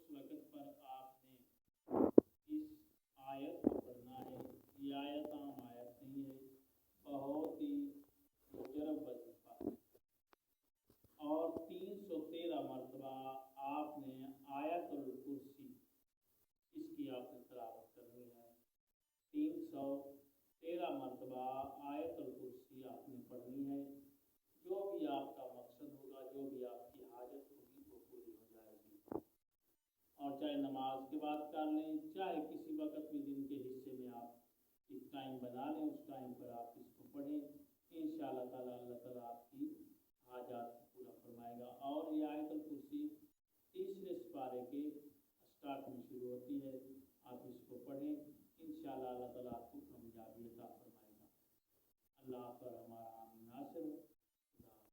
اس وقت پر آپ نے اس آیت کو پڑھنا ہے۔ یہ آیت عام آیت نہیں ہے، بہت ہی مجرب وظیفہ ہے، اور 313 مرتبہ آپ نے آیت الکرسی اس کی آپ نے تلاوت کرنی ہے۔ 313 مرتبہ آیت الکرسی آپ نے پڑھنی ہے۔ جو بھی آپ کا مقصد ہوگا، جو بھی آپ کی حاجت ہوگی، وہ پوری ہو جائے گی۔ اور چاہے نماز کے بعد کر لیں، چاہے کسی وقت بھی دن کے حصے میں آپ ایک ٹائم بنا لیں، اس ٹائم پر آپ اس کو پڑھیں، انشاءاللہ تعالی اللہ تعالیٰ آپ کی حاجات کو پورا فرمائے گا۔ اور یہ آیت الکرسی تیسرے سپارے کے اسٹارٹ میں شروع ہوتی ہے، آپ اس کو پڑھیں، انشاءاللہ اللہ تعالیٰ آپ کو کامیابی عطا فرمائے گا۔ اللہ پر ہمارا ناصر